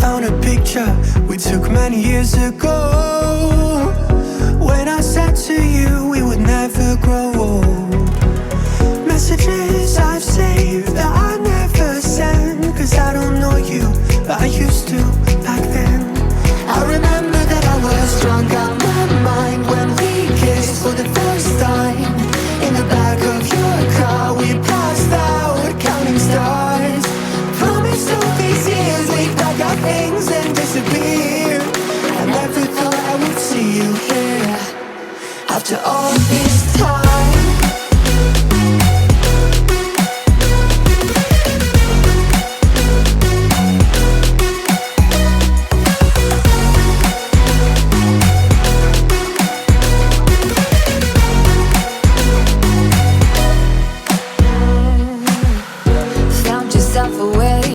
found a picture we took many years ago, when I said to you we would never grow old. Messages I've saved that I never send, cause I don't know you, but I used to back then. I remember that I was drunk out my mind when we kissed for the first time. In the back of your car we passed out counting stars. Promised all these years we'd pack our things and disappear. I never thought I would see you here after all these